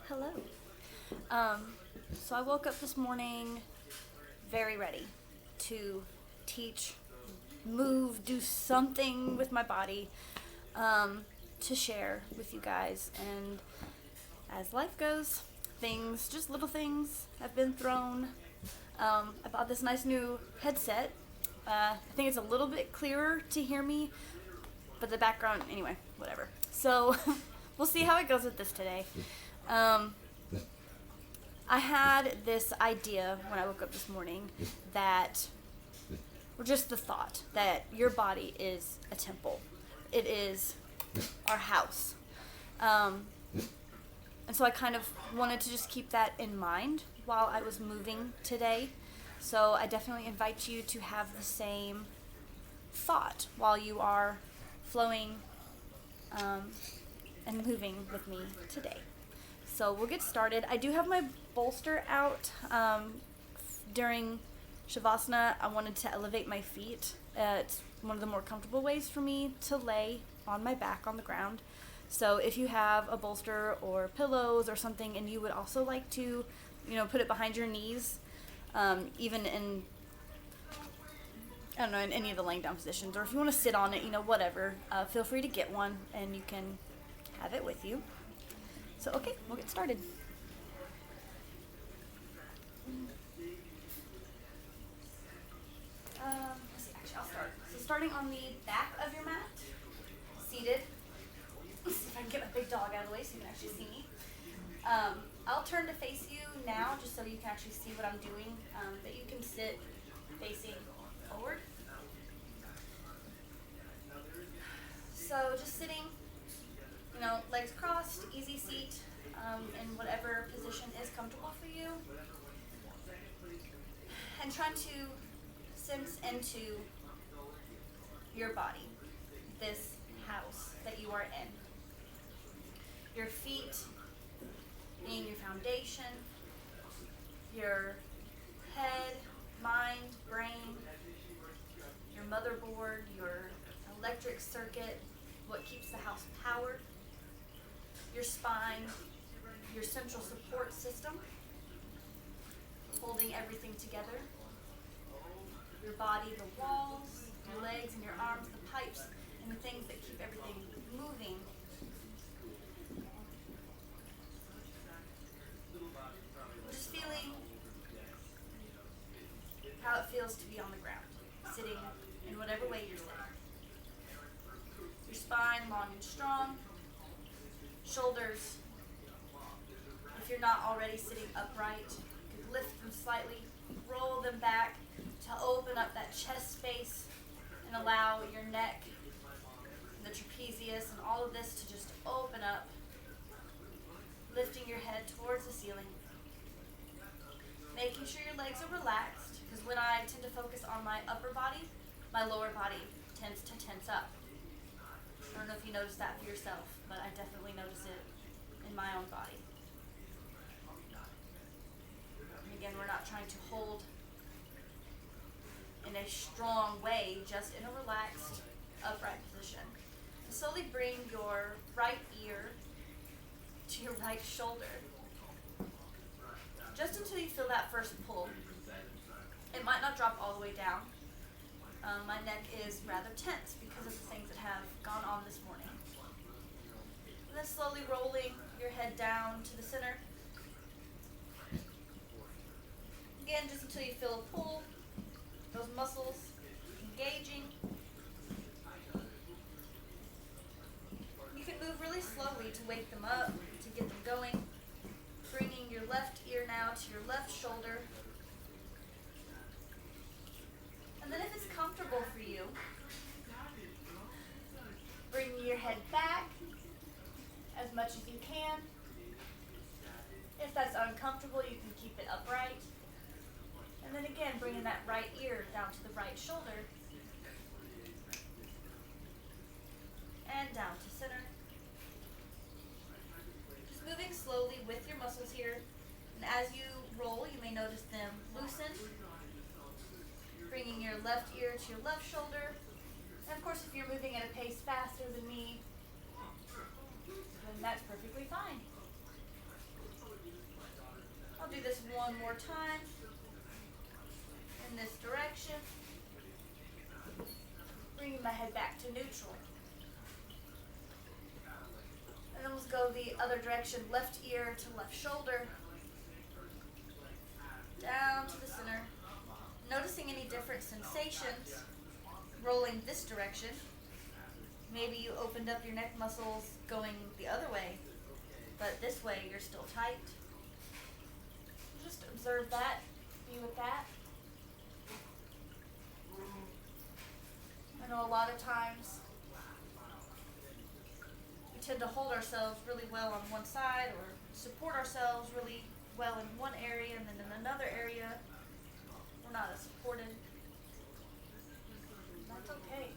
Hello. So I woke up this morning very ready to teach, move, do something with my body to share with you guys. And as life goes, just little things have been thrown. I bought this nice new headset. I think it's a little bit clearer to hear me, but the background, anyway, whatever. So we'll see how it goes with this today. I had this idea when I woke up this morning or just the thought that your body is a temple. It is our house. And so I kind of wanted to just keep that in mind while I was moving today. So I definitely invite you to have the same thought while you are flowing and moving with me today. So we'll get started. I do have my bolster out. During Shavasana, I wanted to elevate my feet. It's one of the more comfortable ways for me to lay on my back on the ground. So if you have a bolster or pillows or something and you would also like to, put it behind your knees, even in, I don't know, in any of the laying down positions, or if you want to sit on it, whatever, feel free to get one and you can have it with you. So, okay, we'll get started. Let's see, actually, I'll start. So starting on the back of your mat, seated. Let's see if I can get my big dog out of the way so you can actually see me. I'll turn to face you now just so you can actually see what I'm doing, but you can sit facing forward. So just sitting, legs crossed, easy seat, in whatever position is comfortable for you. And trying to sense into your body, this house that you are in. Your feet being your foundation, your head, mind, brain, your motherboard, your electric circuit, what keeps the house powered, your spine, your central support system, holding everything together, your body, the walls, your legs and your arms, the pipes, and the things that keep everything moving. Just feeling how it feels to be on the ground, sitting in whatever way you're sitting. Your spine long and strong, shoulders, if you're not already sitting upright, you could lift them slightly, roll them back to open up that chest space and allow your neck, the trapezius, and all of this to just open up, lifting your head towards the ceiling. Making sure your legs are relaxed, because when I tend to focus on my upper body, my lower body tends to tense up. I don't know if you notice that for yourself, but I definitely notice it in my own body. And again, we're not trying to hold in a strong way, just in a relaxed, upright position. And slowly bring your right ear to your right shoulder, just until you feel that first pull. It might not drop all the way down. My neck is rather tense because of the things that have gone on this morning. And then slowly rolling your head down to the center. Again, just until you feel a pull, those muscles engaging. You can move really slowly to wake them up, to get them going. Bringing your left ear now to your left shoulder. And then if it's comfortable for you, bringing your head back as much as you can. If that's uncomfortable, you can keep it upright. And then again, bringing that right ear down to the right shoulder. And down to center. Just moving slowly with your muscles here. And as you roll, you may notice them loosen. Bringing your left ear to your left shoulder. And of course, if you're moving at a pace faster than me, then that's perfectly fine. One more time in this direction. Bringing my head back to neutral. And then let's go the other direction, left ear to left shoulder. Down to the center. Noticing any different sensations. Rolling this direction. Maybe you opened up your neck muscles going the other way, but this way you're still tight. Just observe that, be with that. I know a lot of times we tend to hold ourselves really well on one side or support ourselves really well in one area and then in another area we're not as supported. That's okay.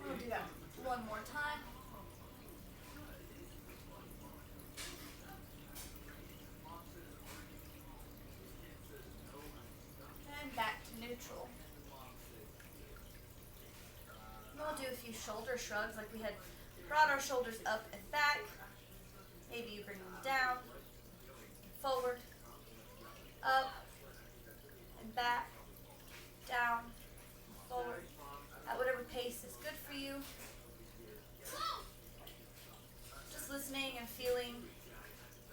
We'll do that one more time. And back to neutral. And we'll do a few shoulder shrugs like we had brought our shoulders up and back. Maybe you bring them down, forward, up, and back, down, forward. At whatever pace is good for you. Just listening and feeling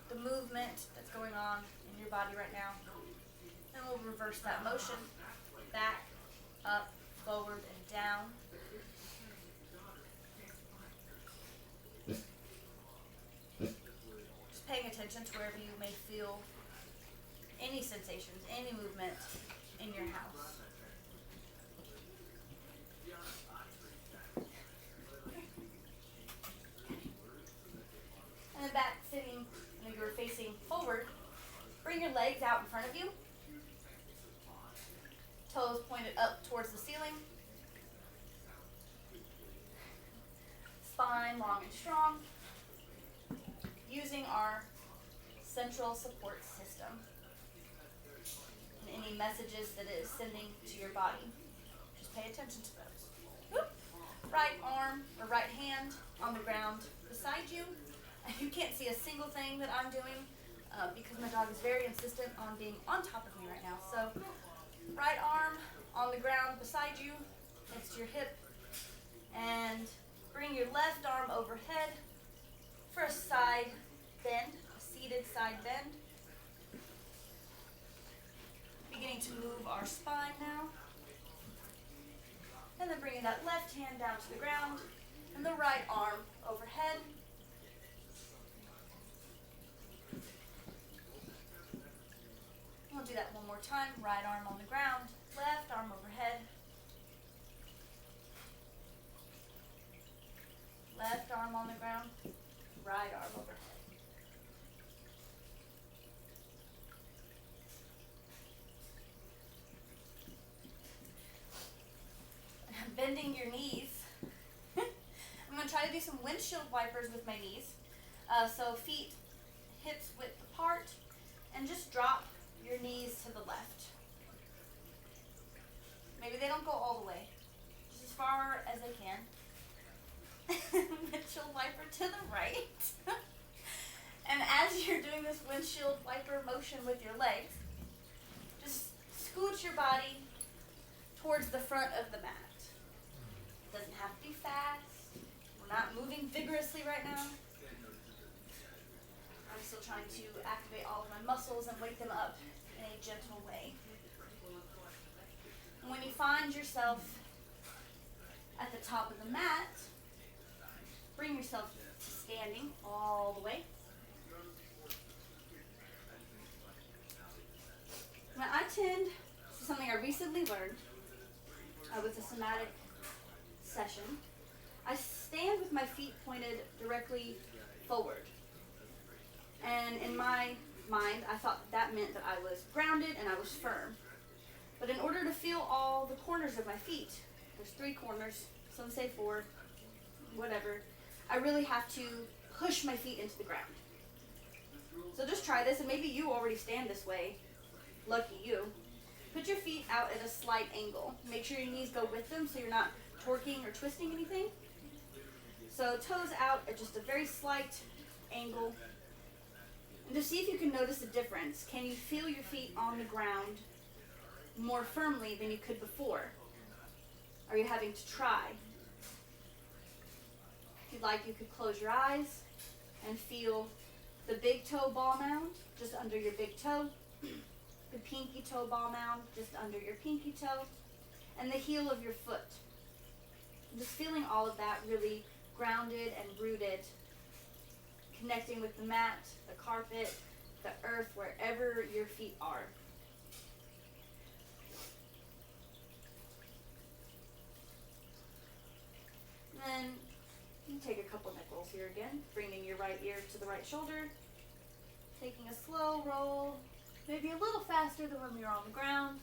the movement that's going on in your body right now. And we'll reverse that motion. Back, up, forward, and down. Just paying attention to wherever you may feel any sensations, any movement in your house. And then back sitting, you're facing forward. Bring your legs out in front of you. Toes pointed up towards the ceiling. Spine long and strong. Using our central support system. And any messages that it is sending to your body. Just pay attention to those. Whoop. Right arm or right hand on the ground beside you. You can't see a single thing that I'm doing because my dog is very insistent on being on top of me right now. So right arm on the ground beside you, next to your hip, and bring your left arm overhead for a side bend, a seated side bend. Beginning to move our spine now. And then bringing that left hand down to the ground and the right arm overhead. We'll do that one more time. Right arm on the ground, left arm overhead. Left arm on the ground, right arm overhead. Bending your knees. I'm going to try to do some windshield wipers with my knees. So feet hips width apart, and just drop your knees to the left. Maybe they don't go all the way, just as far as they can. Windshield wiper to the right. And as you're doing this windshield wiper motion with your legs, just scoot your body towards the front of the mat. It doesn't have to be fast. We're not moving vigorously right now. I'm still trying to activate all of my muscles and wake them up in a gentle way. And when you find yourself at the top of the mat, bring yourself to standing all the way. Now I tend, this is something I recently learned with a somatic session, I stand with my feet pointed directly forward. And in my mind, I thought that meant that I was grounded and I was firm. But in order to feel all the corners of my feet, there's 3 corners, some say 4, whatever, I really have to push my feet into the ground. So just try this, and maybe you already stand this way. Lucky you. Put your feet out at a slight angle. Make sure your knees go with them so you're not torquing or twisting anything. So toes out at just a very slight angle. And to see if you can notice a difference. Can you feel your feet on the ground more firmly than you could before? Are you having to try? If you'd like, you could close your eyes and feel the big toe ball mound just under your big toe, the pinky toe ball mound just under your pinky toe, and the heel of your foot. Just feeling all of that really grounded and rooted, connecting with the mat, the carpet, the earth, wherever your feet are. And then you take a couple nickels here again, bringing your right ear to the right shoulder, taking a slow roll, maybe a little faster than when you're on the ground.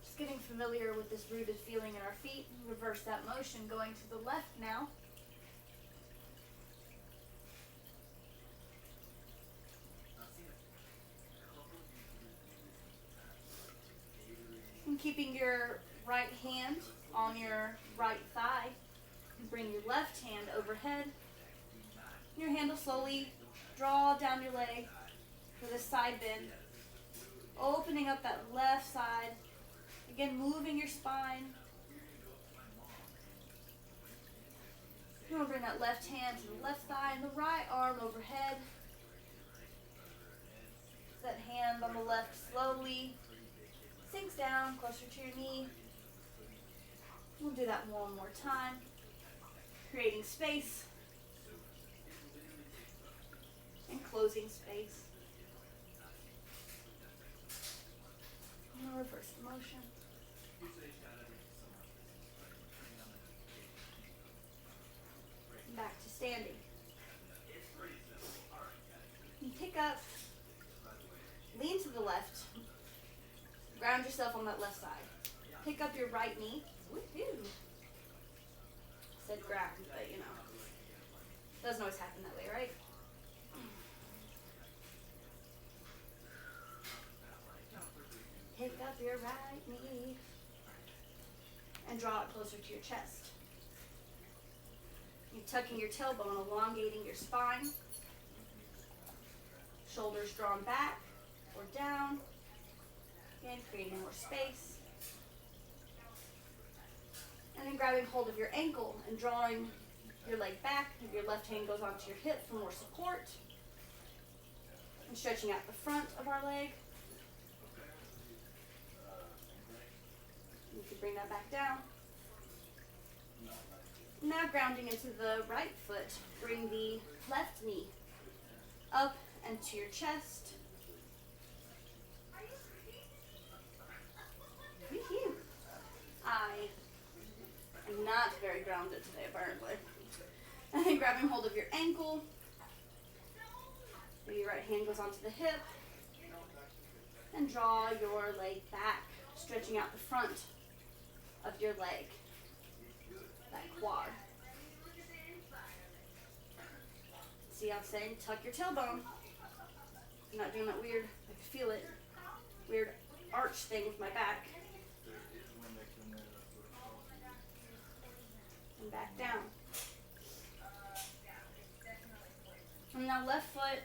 Just getting familiar with this rooted feeling in our feet. Reverse that motion, going to the left now. And keeping your right hand on your right thigh, bring your left hand overhead. Your hand will slowly draw down your leg for this side bend, opening up that left side. Again, moving your spine. You're going to bring that left hand to the left thigh and the right arm overhead. That hand on the left slowly sinks down closer to your knee. We'll do that one more time, creating space and closing space. And reverse the motion. Back to standing. You pick up, lean to the left, ground yourself on that left side. Pick up your right knee. Woohoo! Said ground, but you know, doesn't always happen that way, right? Pick up your right knee and draw it closer to your chest. You're tucking your tailbone, elongating your spine. Shoulders drawn back or down. Again, creating more space. And then grabbing hold of your ankle and drawing your leg back. Your left hand goes onto your hip for more support. And stretching out the front of our leg. You can bring that back down. Now grounding into the right foot, bring the left knee up and to your chest. I am not very grounded today, apparently. And then grabbing hold of your ankle. Your right hand goes onto the hip. And draw your leg back, stretching out the front of your leg. That quad. See how I'm saying? Tuck your tailbone. I'm not doing that weird, I can feel it, weird arch thing with my back. And back down. And now left foot,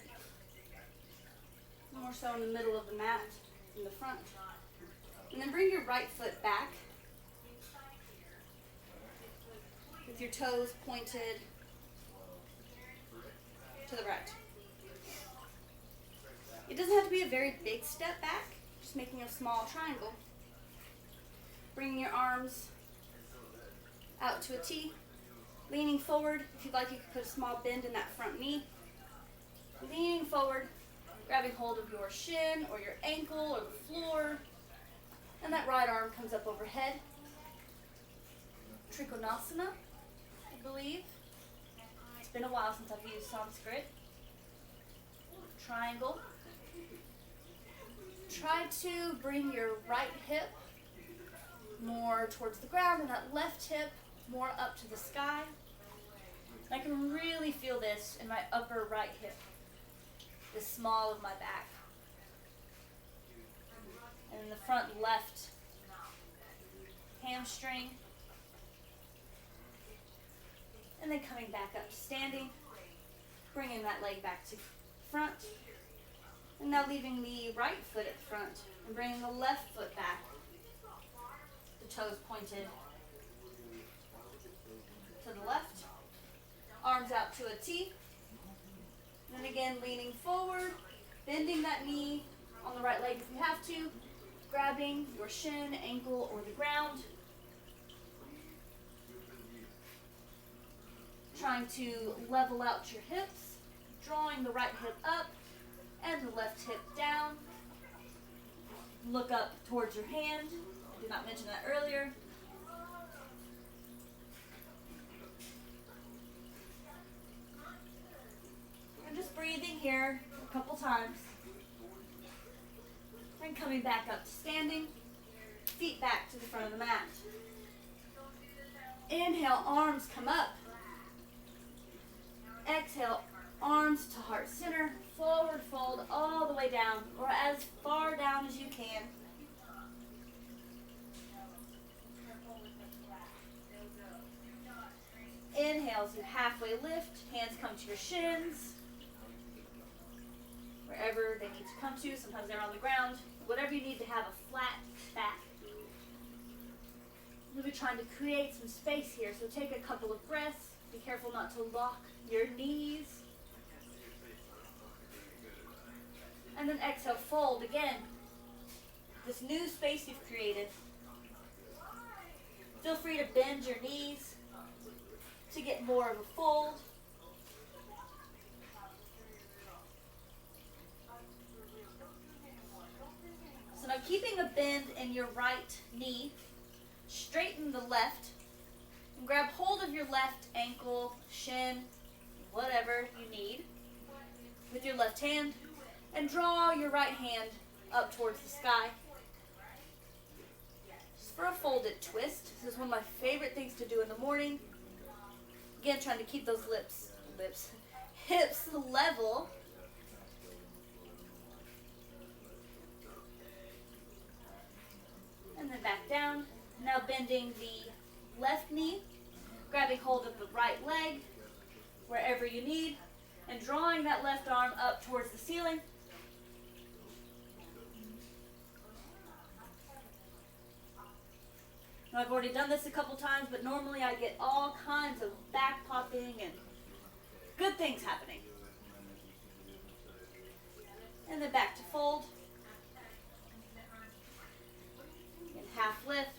more so in the middle of the mat, in the front. And then bring your right foot back with your toes pointed to the right. It doesn't have to be a very big step back, just making a small triangle. Bringing your arms out to a T, leaning forward. If you'd like, you could put a small bend in that front knee. Leaning forward, grabbing hold of your shin or your ankle or the floor, and that right arm comes up overhead. Trikonasana, I believe. It's been a while since I've used Sanskrit. Triangle. Try to bring your right hip more towards the ground and that left hip more up to the sky. And I can really feel this in my upper right hip, the small of my back. And in the front left hamstring. And then coming back up to standing, bringing that leg back to front. And now leaving the right foot at the front and bringing the left foot back. The toes pointed to the left. Arms out to a T. And then again, leaning forward, bending that knee on the right leg if you have to, grabbing your shin, ankle, or the ground. Trying to level out your hips, drawing the right hip up and the left hip down. Look up towards your hand. I did not mention that earlier. And just breathing here a couple times. And coming back up to standing. Feet back to the front of the mat. Inhale, arms come up. Exhale, arms to heart center, forward fold all the way down, or as far down as you can. Inhale as you halfway lift, hands come to your shins, wherever they need to come to. Sometimes they're on the ground. Whatever you need to have a flat back. We'll be trying to create some space here, so take a couple of breaths. Be careful not to lock your knees. And then exhale, fold again. This new space you've created. Feel free to bend your knees to get more of a fold. So now keeping a bend in your right knee, straighten the left. And grab hold of your left ankle, shin, whatever you need, with your left hand, and draw your right hand up towards the sky. Just for a folded twist. This is one of my favorite things to do in the morning. Again, trying to keep those hips level. And then back down. Now bending the left knee, grabbing hold of the right leg, wherever you need, and drawing that left arm up towards the ceiling. Now, I've already done this a couple times, but normally I get all kinds of back popping and good things happening. And then back to fold. And half lift.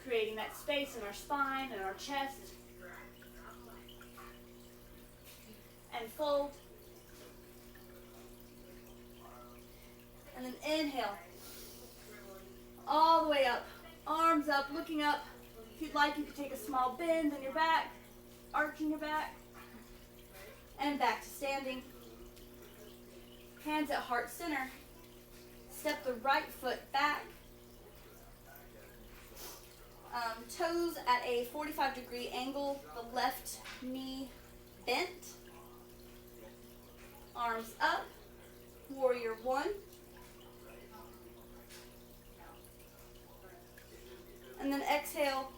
Creating that space in our spine and our chest. And fold. And then inhale. All the way up. Arms up, looking up. If you'd like, you could take a small bend in your back. Arching your back. And back to standing. Hands at heart center. Step the right foot back. Toes at a 45-degree angle, the left knee bent. Arms up, warrior one. And then exhale,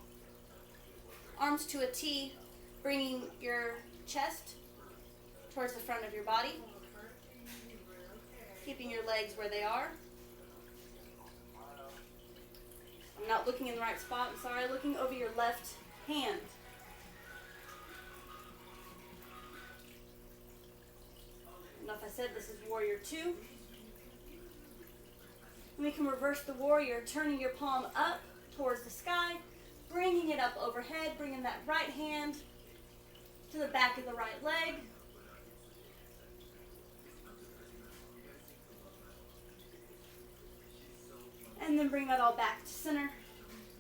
arms to a T, bringing your chest towards the front of your body. Keeping your legs where they are. I'm not looking in the right spot, I'm sorry, looking over your left hand. Enough I said, this is warrior two. And we can reverse the warrior, turning your palm up towards the sky, bringing it up overhead, bringing that right hand to the back of the right leg. And then bring that all back to center.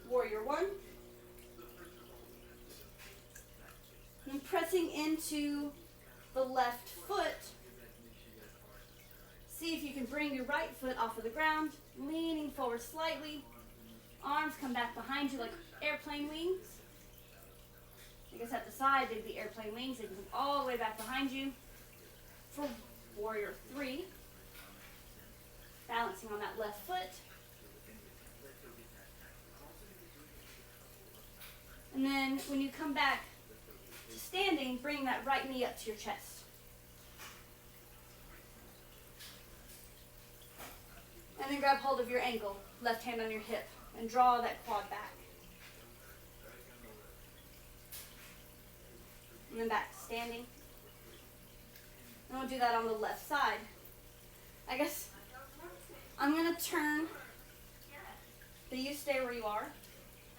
Warrior one. And pressing into the left foot. See if you can bring your right foot off of the ground, leaning forward slightly. Arms come back behind you like airplane wings. I guess at the side they'd be airplane wings. They can come all the way back behind you for warrior three. Balancing on that left foot. And then when you come back to standing, bring that right knee up to your chest. And then grab hold of your ankle, left hand on your hip, and draw that quad back. And then back to standing. And we'll do that on the left side. I guess I'm going to turn, but you stay where you are.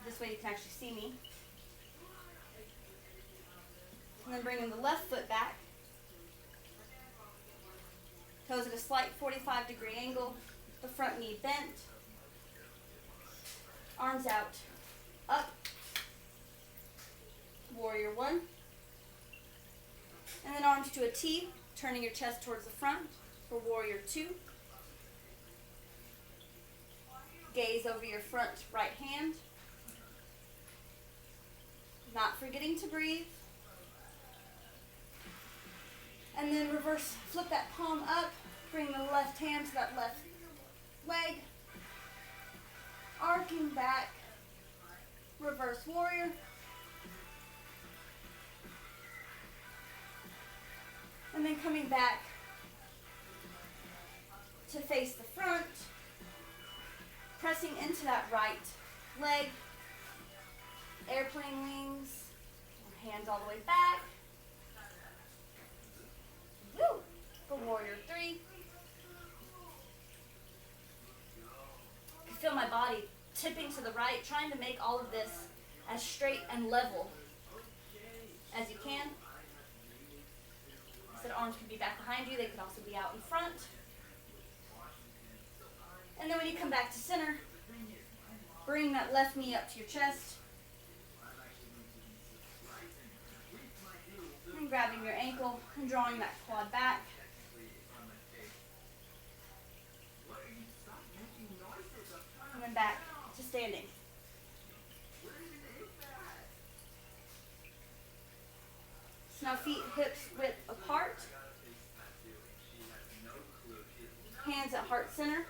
This way you can actually see me. And then bringing the left foot back. Toes at a slight 45-degree angle. The front knee bent. Arms out. Up. Warrior one. And then arms to a T, turning your chest towards the front for warrior two. Gaze over your front right hand. Not forgetting to breathe. And then reverse, flip that palm up, bring the left hand to that left leg. Arcing back, reverse warrior. And then coming back to face the front, pressing into that right leg, airplane wings, hands all the way back. Woo! For warrior three. You can feel my body tipping to the right, trying to make all of this as straight and level as you can. I said arms could be back behind you, they could also be out in front. And then when you come back to center, bring that left knee up to your chest. And grabbing your ankle and drawing that quad back. And then back to standing. So now feet hips width apart. Hands at heart center.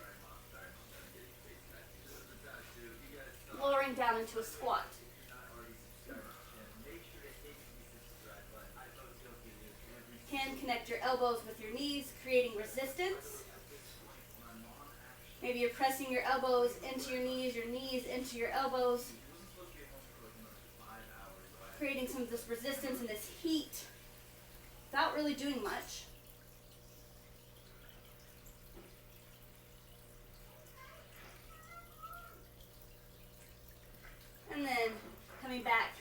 Lowering down into a squat. Can connect your elbows with your knees, creating resistance. Maybe you're pressing your elbows into your knees into your elbows, creating some of this resistance and this heat without really doing much. And then coming back,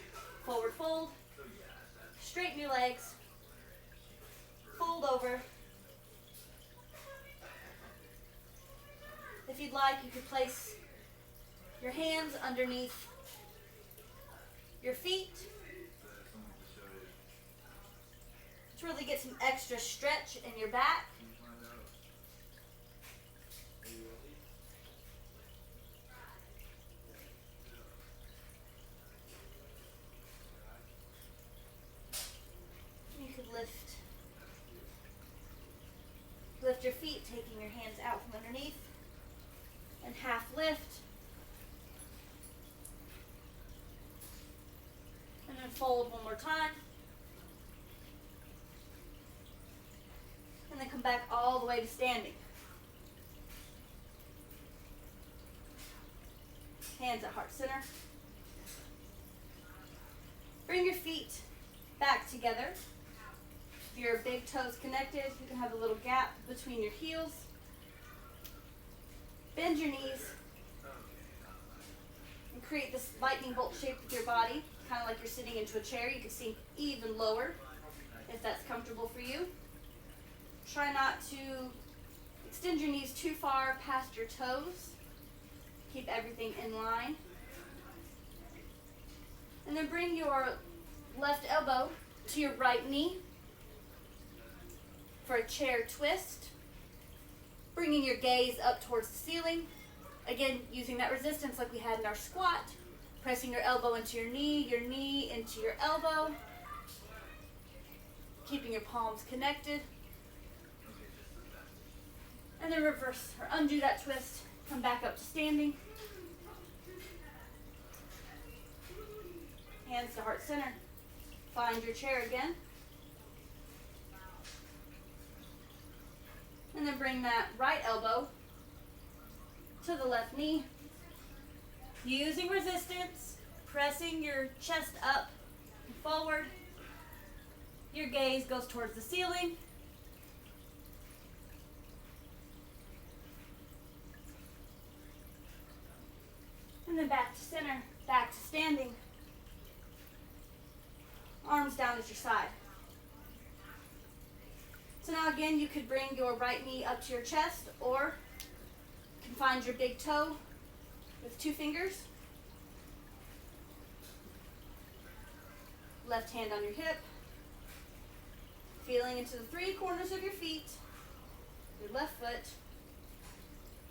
forward fold, straighten your legs, fold over. If you'd like, you could place your hands underneath your feet to really get some extra stretch in your back. You could lift your feet, taking your hands out from underneath, and half lift. And then fold one more time. And then come back all the way to standing. Hands at heart center. Bring your feet back together. If your big toes connected, you can have a little gap between your heels. Bend your knees and create this lightning bolt shape with your body, kind of like you're sitting into a chair. You can sink even lower if that's comfortable for you. Try not to extend your knees too far past your toes. Keep everything in line. And then bring your left elbow to your right knee for a chair twist. Bringing your gaze up towards the ceiling. Again, using that resistance like we had in our squat. Pressing your elbow into your knee into your elbow. Keeping your palms connected. And then reverse or undo that twist. Come back up to standing. Hands legs to heart center. Find your chair again. And then bring that right elbow to the left knee. Using resistance, pressing your chest up and forward. Your gaze goes towards the ceiling. And then back to center, back to standing. Arms down at your side. So now again, you could bring your right knee up to your chest, or you can find your big toe with 2 fingers. Left hand on your hip. Feeling into the 3 corners of your feet, your left foot.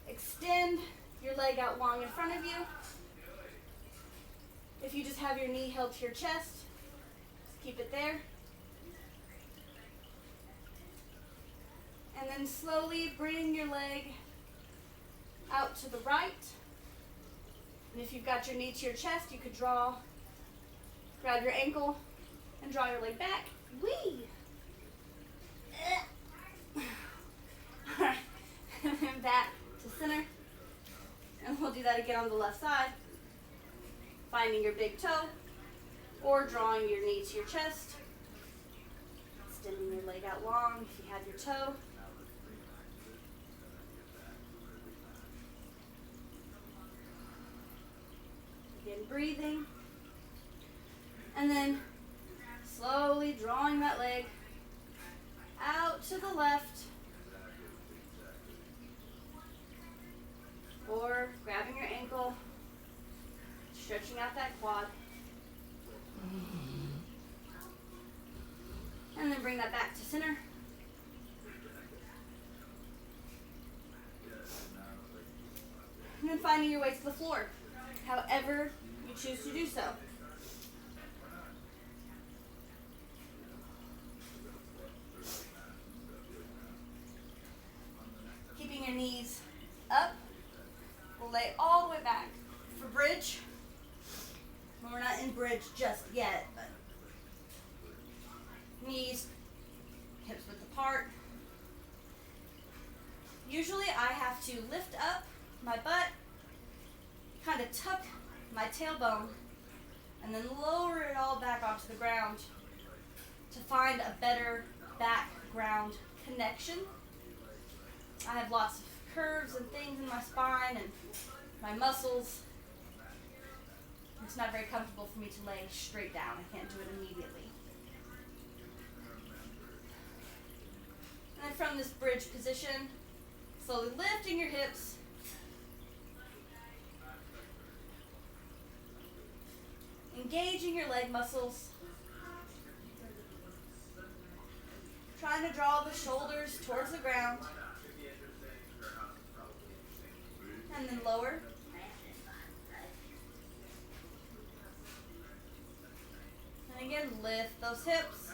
Extend your leg out long in front of you. If you just have your knee held to your chest, just keep it there. And then slowly bring your leg out to the right. And if you've got your knee to your chest, you could grab your ankle and draw your leg back. Whee! Alright, and then back to center. And we'll do that again on the left side. Finding your big toe, or drawing your knee to your chest. Extending your leg out long if you have your toe. Again, breathing. And then slowly drawing that leg out to the left, or grabbing your ankle, stretching out that quad, and then bring that back to center. And then finding your way to the floor, however you choose to do so. Keeping your knees up, we'll lay all the way back. For bridge, well, we're not in bridge just yet, but knees, hips width apart. Usually I have to lift up my butt, kind of tuck my tailbone, and then lower it all back onto the ground to find a better back-ground connection. I have lots of curves and things in my spine and my muscles. It's not very comfortable for me to lay straight down. I can't do it immediately. And then from this bridge position, slowly lifting your hips. Engaging your leg muscles. Trying to draw the shoulders towards the ground. And then lower. And again, lift those hips.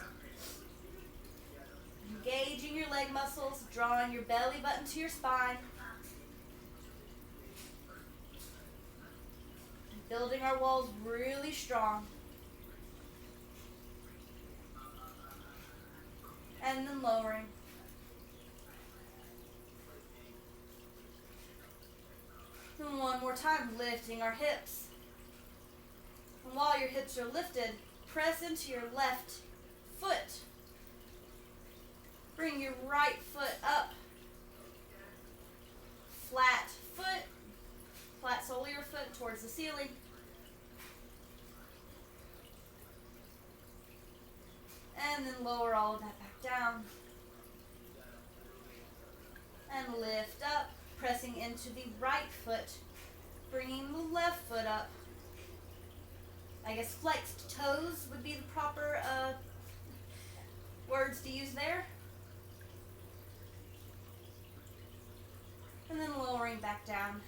Engaging your leg muscles, drawing your belly button to your spine. Building our walls really strong. And then lowering. And one more time, lifting our hips. And while your hips are lifted, press into your left foot. Bring your right foot up. Flat foot. Flat sole of your foot towards the ceiling. And then lower all of that back down. And lift up, pressing into the right foot, bringing the left foot up. I guess flexed toes would be the proper words to use there. And then lowering back down.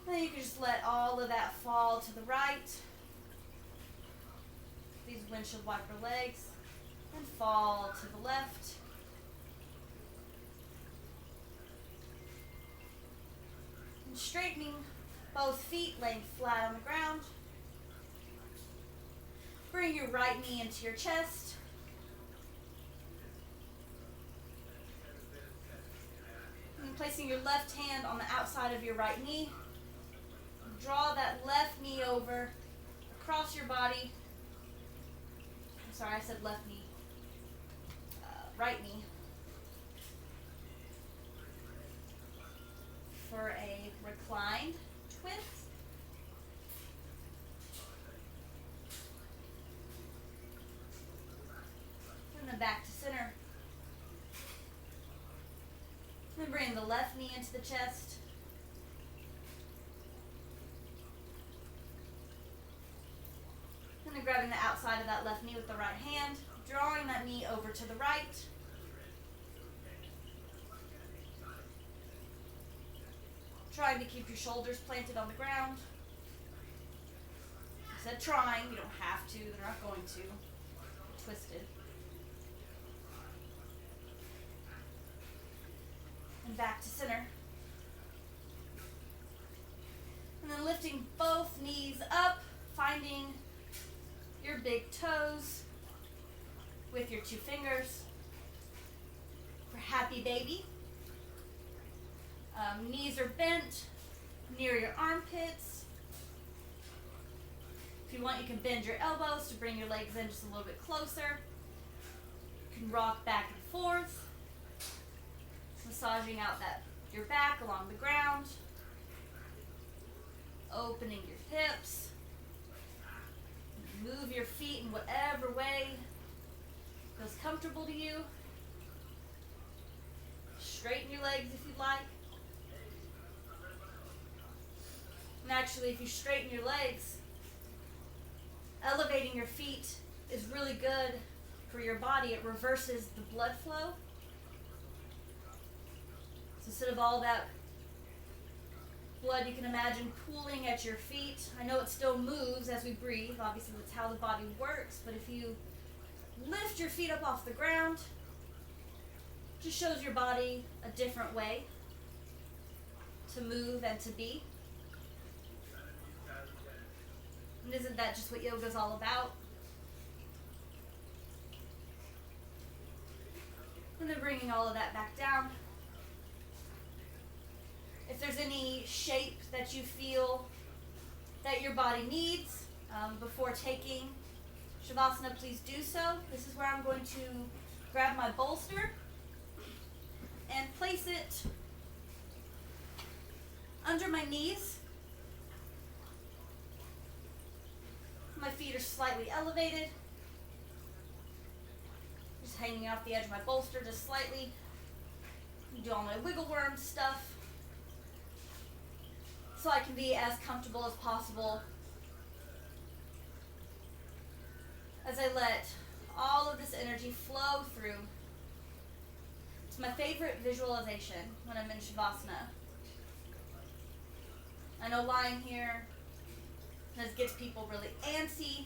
And then you can just let all of that fall to the right. These windshield wiper legs. And fall to the left. And straightening Both feet laying flat on the ground. Bring your right knee into your chest. And placing your left hand on the outside of your right knee. Draw that left knee over across your body. I'm sorry, I said left knee. Right knee. For a reclined twist. And then back to center. Then bring the left knee into the chest. And then grabbing the outside of that left knee with the right hand, drawing that knee over to the right. Trying to keep your shoulders planted on the ground. I said trying, you don't have to, they're not going to. Twisted. And back to center. And then lifting both knees up, finding your big toes with your two fingers for happy baby. Knees are bent near your armpits. If you want, you can bend your elbows to bring your legs in just a little bit closer. You can rock back and forth, massaging out your back along the ground, opening your hips. Move your feet in whatever way feels comfortable to you. Straighten your legs if you'd like. And actually, if you straighten your legs, elevating your feet is really good for your body. It reverses the blood flow. So instead of all that blood, you can imagine pooling at your feet. I know it still moves as we breathe. Obviously, that's how the body works. But if you lift your feet up off the ground, it just shows your body a different way to move and to be. And isn't that just what yoga is all about? And then bringing all of that back down. If there's any shape that you feel that your body needs before taking Shavasana, please do so. This is where I'm going to grab my bolster and place it under my knees. My feet are slightly elevated. Just hanging off the edge of my bolster just slightly. Do all my wiggle worm stuff so I can be as comfortable as possible as I let all of this energy flow through. It's my favorite visualization when I'm in Shavasana. I know lying here, this gets people really antsy.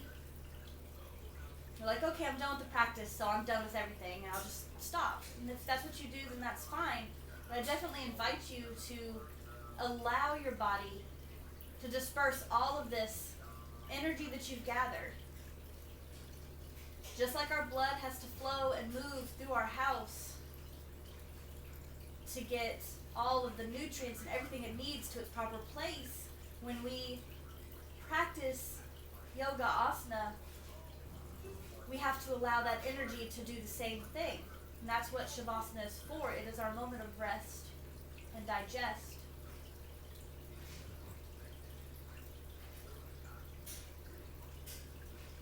They're like, okay, I'm done with the practice, so I'm done with everything, and I'll just stop. And if that's what you do, then that's fine. But I definitely invite you to allow your body to disperse all of this energy that you've gathered. Just like our blood has to flow and move through our house to get all of the nutrients and everything it needs to its proper place, when we practice yoga asana, we have to allow that energy to do the same thing. And that's what Shavasana is for. It is our moment of rest and digest.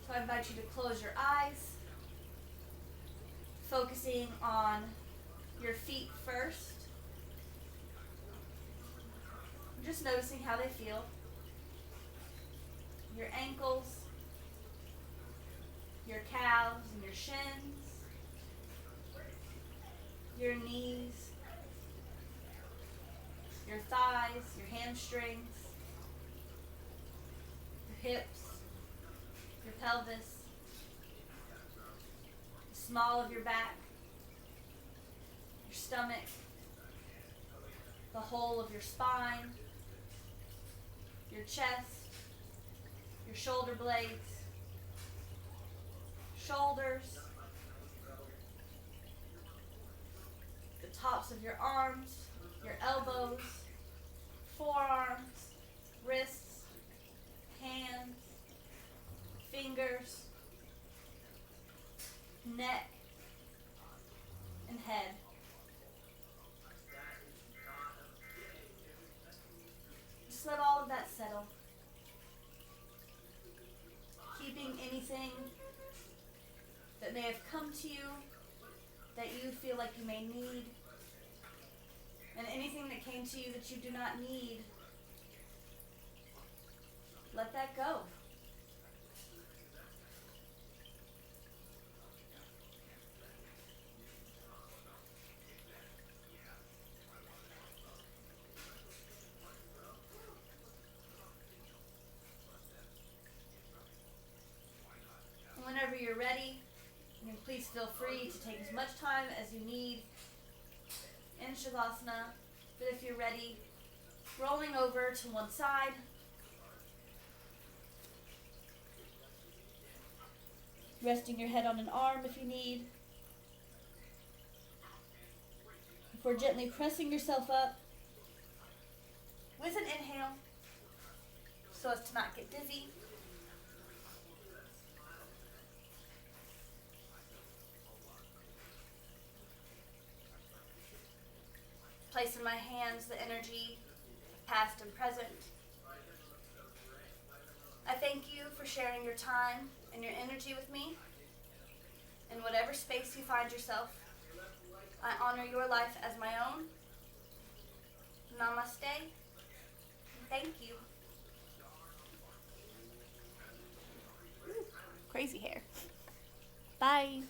So I invite you to close your eyes, focusing on your feet first. Just noticing how they feel. Your ankles, your calves and your shins, your knees, your thighs, your hamstrings, your hips, your pelvis, the small of your back, your stomach, the whole of your spine, your chest, your shoulder blades, shoulders, the tops of your arms, your elbows, forearms, wrists, hands, fingers, neck, and head. Just let all of that settle. Keeping anything that may have come to you that you feel like you may need, and anything that came to you that you do not need, let that go. And whenever you're ready, please feel free to take as much time as you need in Shavasana. But if you're ready, rolling over to one side, resting your head on an arm if you need, before gently pressing yourself up with an inhale so as to not get dizzy. Place in my hands the energy, past and present. I thank you for sharing your time and your energy with me. In whatever space you find yourself, I honor your life as my own. Namaste. Thank you. Crazy hair. Bye.